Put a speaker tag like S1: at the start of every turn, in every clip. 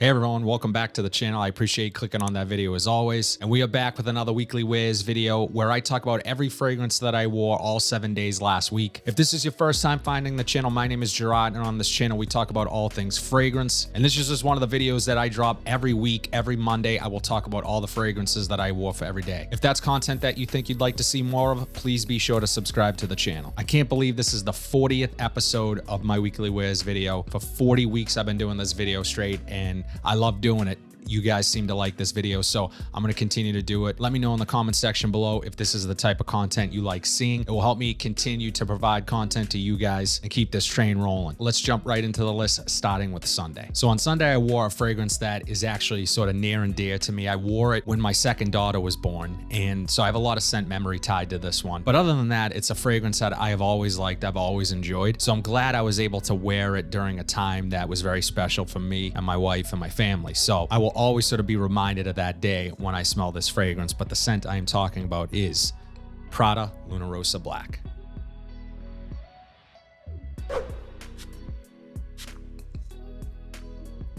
S1: Hey everyone, welcome back to the channel. I appreciate clicking on that video as always. And we are back with another weekly wears video where I talk about every fragrance that I wore all 7 days last week. If this is your first time finding the channel, my name is Gerard, and on this channel we talk about all things fragrance. And this is just one of the videos that I drop every week. Every Monday I will talk about all the fragrances that I wore for every day. If that's content that you think you'd like to see more of, please be sure to subscribe to the channel. I can't believe this is the 40th episode of my weekly wears video. For 40 weeks I've been doing this video straight, and I love doing it. You guys seem to like this video, so I'm going to continue to do it. Let me know in the comment section below if this is the type of content you like seeing. It will help me continue to provide content to you guys and keep this train rolling. Let's jump right into the list, starting with Sunday. So on Sunday, I wore a fragrance that is actually sort of near and dear to me. I wore it when my second daughter was born, and so I have a lot of scent memory tied to this one. But other than that, it's a fragrance that I have always liked, I've always enjoyed. So I'm glad I was able to wear it during a time that was very special for me and my wife and my family. So I will always sort of be reminded of that day when I smell this fragrance, but the scent I am talking about is Prada Lunarosa Black.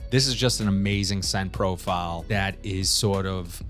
S1: This is just an amazing scent profile that is sort of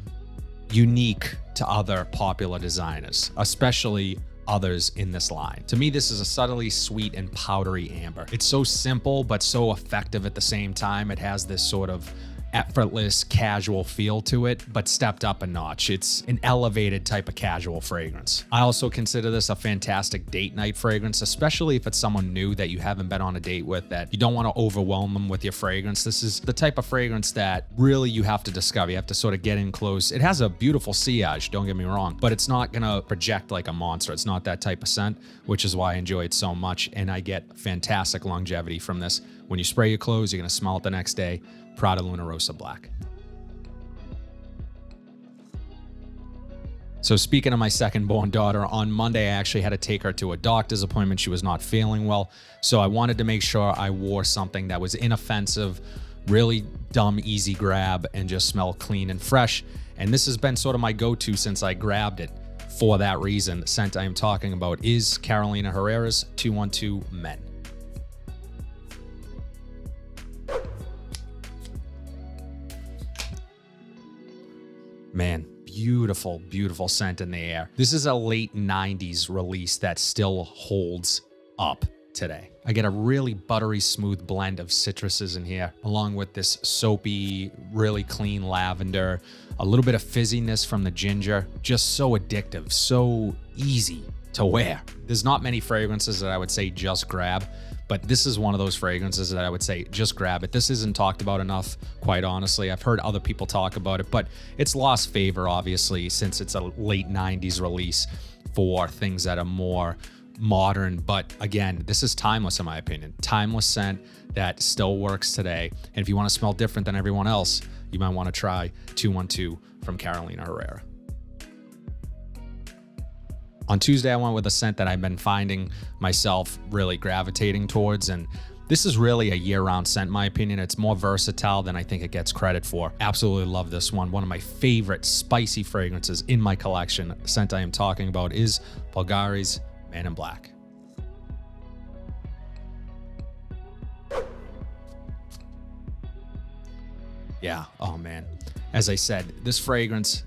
S1: unique to other popular designers, especially others in this line. To me, this is a subtly sweet and powdery amber. It's so simple, but so effective at the same time. It has this sort of effortless, casual feel to it, but stepped up a notch. It's an elevated type of casual fragrance. I also consider this a fantastic date night fragrance, especially if it's someone new that you haven't been on a date with, that you don't want to overwhelm them with your fragrance. This is the type of fragrance that really you have to discover. You have to sort of get in close. It has a beautiful sillage, don't get me wrong, but it's not gonna project like a monster. It's not that type of scent, which is why I enjoy it so much, and I get fantastic longevity from this. When you spray your clothes, you're gonna smell it the next day. Prada Lunarosa Black. So speaking of my second born daughter, on Monday I actually had to take her to a doctor's appointment. She was not feeling well, so I wanted to make sure I wore something that was inoffensive, really dumb, easy grab, and just smell clean and fresh. And this has been sort of my go-to since I grabbed it. For that reason, the scent I am talking about is Carolina Herrera's 212 Men. Man, beautiful, beautiful scent in the air. This is a late 90s release that still holds up today. I get a really buttery smooth blend of citruses in here, along with this soapy, really clean lavender, a little bit of fizziness from the ginger. Just so addictive, so easy to wear. There's not many fragrances that I would say just grab, but this is one of those fragrances that I would say just grab it. This isn't talked about enough, quite honestly. I've heard other people talk about it, but it's lost favor, obviously, since it's a late 90s release for things that are more modern. But again, this is timeless in my opinion. Timeless scent that still works today. And if you want to smell different than everyone else, you might want to try 212 from Carolina Herrera. On Tuesday, I went with a scent that I've been finding myself really gravitating towards, and this is really a year-round scent, in my opinion. It's more versatile than I think it gets credit for. Absolutely love this one. One of my favorite spicy fragrances in my collection. The scent I am talking about is Bulgari's Man in Black. Yeah, oh man. As I said, this fragrance,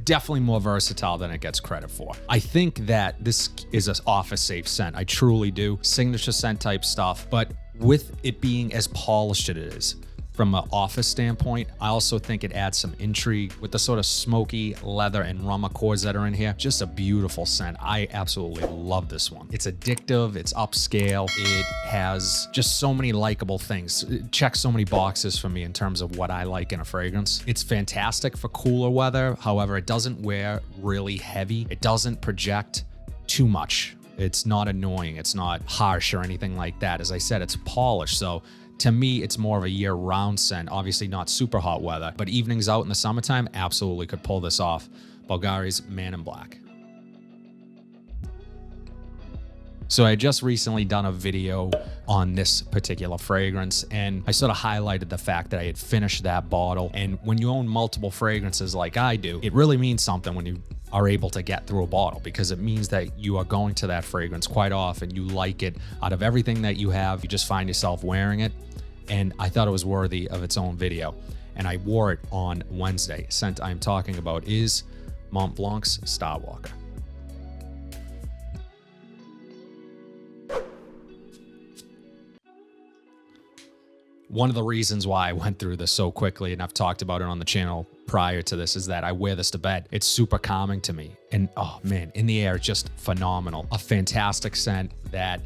S1: definitely more versatile than it gets credit for. I think that this is an office safe scent. I truly do. Signature scent type stuff, but with it being as polished as it is from an office standpoint, I also think it adds some intrigue with the sort of smoky leather and rum accords that are in here. Just a beautiful scent. I absolutely love this one. It's addictive, it's upscale, it has just so many likable things. It checks so many boxes for me in terms of what I like in a fragrance. It's fantastic for cooler weather. However, it doesn't wear really heavy. It doesn't project too much. It's not annoying. It's not harsh or anything like that. As I said, it's polished. So to me, it's more of a year-round scent. Obviously not super hot weather, but evenings out in the summertime, absolutely could pull this off. Bulgari's Man in Black. So I had just recently done a video on this particular fragrance, and I sort of highlighted the fact that I had finished that bottle. And when you own multiple fragrances like I do, it really means something when you are able to get through a bottle, because it means that you are going to that fragrance quite often. You like it. Out of everything that you have, you just find yourself wearing it. and I thought it was worthy of its own video. And I wore it on Wednesday. Scent I'm talking about is Montblanc's Starwalker. One of the reasons why I went through this so quickly, and I've talked about it on the channel prior to this, is that I wear this to bed. It's super calming to me. And oh man, in the air, it's just phenomenal. A fantastic scent that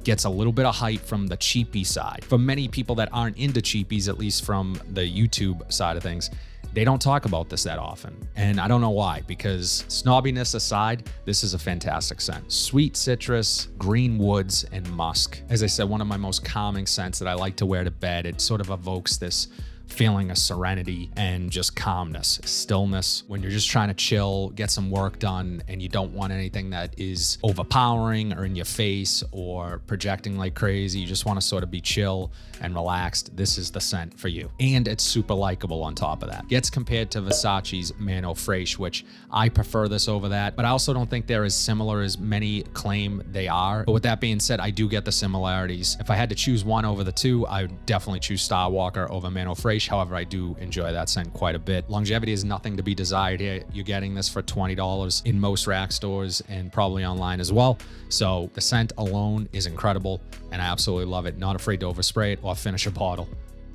S1: gets a little bit of hype from the cheapy side. For many people that aren't into cheapies, at least from the YouTube side of things, they don't talk about this that often. And I don't know why, because snobbiness aside, this is a fantastic scent. Sweet citrus, green woods, and musk. As I said, one of my most calming scents that I like to wear to bed. It sort of evokes this feeling of serenity and just calmness, stillness. When you're just trying to chill, get some work done, and you don't want anything that is overpowering or in your face or projecting like crazy. You just want to sort of be chill and relaxed. This is the scent for you. And it's super likable on top of that. Gets compared to Versace's Mano Fraiche, which I prefer this over that, but I also don't think they're as similar as many claim they are. But with that being said, I do get the similarities. If I had to choose one over the two, I would definitely choose Starwalker over Mano Fraiche. However, I do enjoy that scent quite a bit. Longevity is nothing to be desired here. You're getting this for $20 in most rack stores and probably online as well. So the scent alone is incredible and I absolutely love it. Not afraid to overspray it or finish a bottle.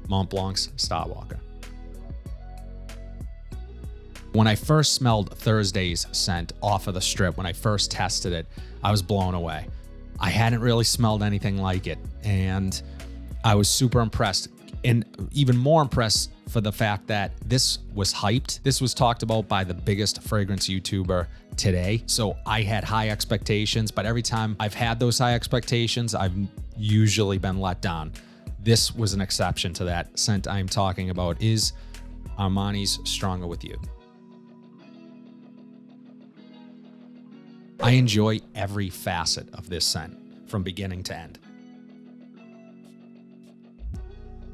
S1: Montblanc's Starwalker. When I first smelled Thursday's scent off of the strip, when I first tested it, I was blown away. I hadn't really smelled anything like it, and I was super impressed, and even more impressed for the fact that this was hyped. This was talked about by the biggest fragrance YouTuber today. So I had high expectations, but every time I've had those high expectations, I've usually been let down. This was an exception to that. Scent I'm talking about is Armani's Stronger With You. I enjoy every facet of this scent from beginning to end.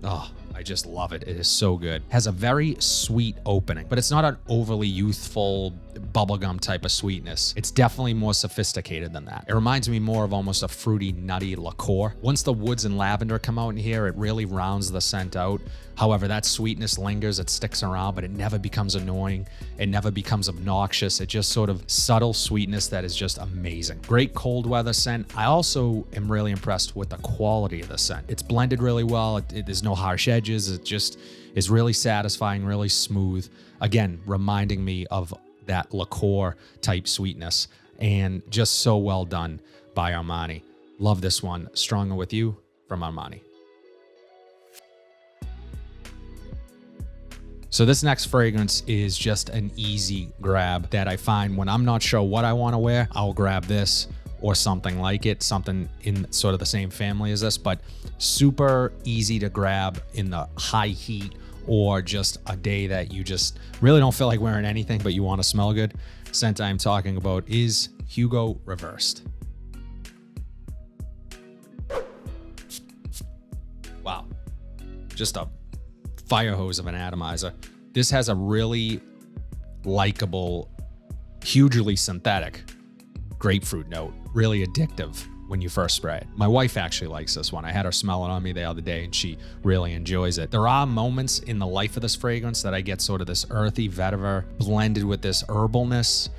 S1: Oh, I just love it. It is so good. Has a very sweet opening, but it's not an overly youthful bubblegum type of sweetness. It's definitely more sophisticated than that. It reminds me more of almost a fruity, nutty liqueur. Once the woods and lavender come out in here, it really rounds the scent out. However, that sweetness lingers, it sticks around, but it never becomes annoying. It never becomes obnoxious. It just sort of subtle sweetness that is just amazing. Great cold weather scent. I also am really impressed with the quality of the scent. It's blended really well. There's no harsh edges. It just is really satisfying, really smooth. Again, reminding me of that liqueur type sweetness, and just so well done by Armani. Love this one. Stronger With You from Armani. So this next fragrance is just an easy grab that I find when I'm not sure what I want to wear, I'll grab this or something like it, something in sort of the same family as this, but super easy to grab in the high heat or just a day that you just really don't feel like wearing anything, but you want to smell good. Scent I'm talking about is Hugo Reversed. Wow, just a fire hose of an atomizer. This has a really likable, hugely synthetic grapefruit note, really addictive when you first spray it. My wife actually likes this one. I had her smell it on me the other day and she really enjoys it. There are moments in the life of this fragrance that I get sort of this earthy vetiver blended with this herbalness,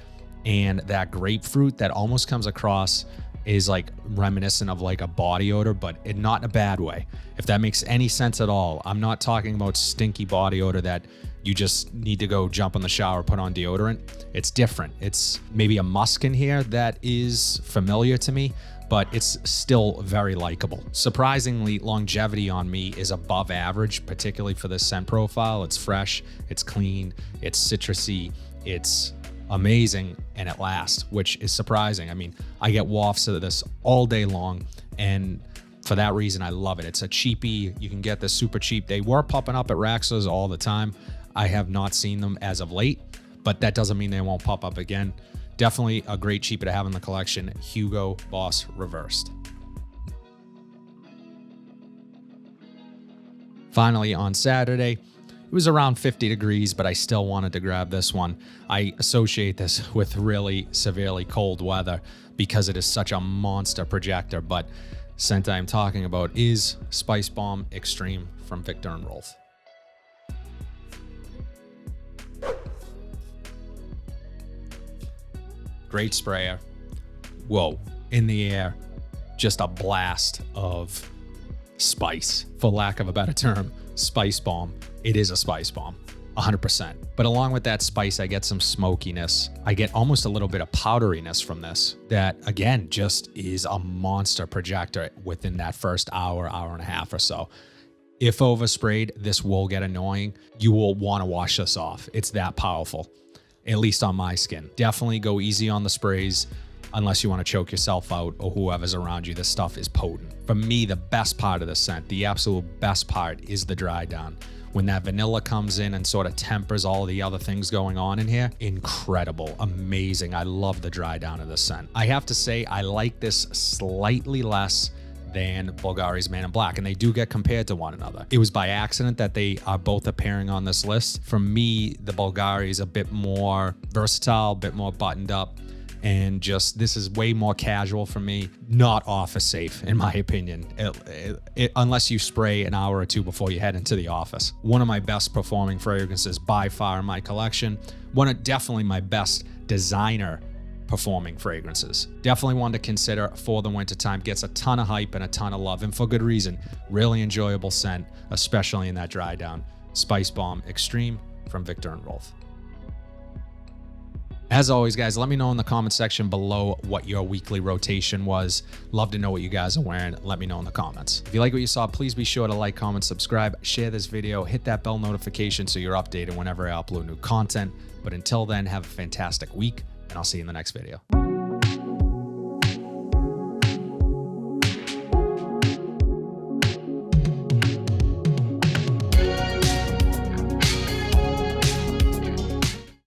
S1: and that grapefruit that almost comes across is like reminiscent of like a body odor, but not in a bad way. If that makes any sense at all. I'm not talking about stinky body odor that you just need to go jump in the shower, put on deodorant. It's different. It's maybe a musk in here that is familiar to me, but it's still very likable. Surprisingly, longevity on me is above average, particularly for this scent profile. It's fresh, it's clean, it's citrusy, it's amazing, and it lasts, which is surprising. I mean, I get wafts of this all day long, and for that reason, I love it. It's a cheapie. You can get this super cheap. They were popping up at rack stores all the time. I have not seen them as of late, but that doesn't mean they won't pop up again. Definitely a great cheapie to have in the collection, Hugo Boss Reversed. Finally, on Saturday, it was around 50 degrees, but I still wanted to grab this one. I associate this with really severely cold weather because it is such a monster projector, but scent I'm talking about is Spicebomb Extreme from Victor and Rolf. Great sprayer. Whoa, in the air, just a blast of spice, for lack of a better term. Spice bomb. It is a spice bomb, 100%. But along with that spice, I get some smokiness. I get almost a little bit of powderiness from this that, again, just is a monster projector within that first hour, hour and a half or so. If oversprayed, this will get annoying. You will want to wash this off. It's that powerful, at least on my skin. Definitely go easy on the sprays unless you want to choke yourself out or whoever's around you. This stuff is potent. For me, the best part of the scent, the absolute best part, is the dry down. When that vanilla comes in and sort of tempers all the other things going on in here, incredible, amazing. I love the dry down of this scent. I have to say, I like this slightly less than Bulgari's Man in Black, and they do get compared to one another. It was by accident that they are both appearing on this list. For me, the Bulgari is a bit more versatile, a bit more buttoned up, and just, this is way more casual for me. Not office safe, in my opinion, unless you spray an hour or two before you head into the office. One of my best performing fragrances by far in my collection. One of definitely my best designer performing fragrances. Definitely one to consider for the wintertime. Gets a ton of hype and a ton of love, and for good reason. Really enjoyable scent, especially in that dry down. Spicebomb Extreme from Victor and Rolf. As always, guys, let me know in the comment section below what your weekly rotation was. Love to know what you guys are wearing. Let me know in the comments. If you like what you saw, please be sure to like, comment, subscribe, share this video, hit that bell notification so you're updated whenever I upload new content. But until then, have a fantastic week, and I'll see you in the next video.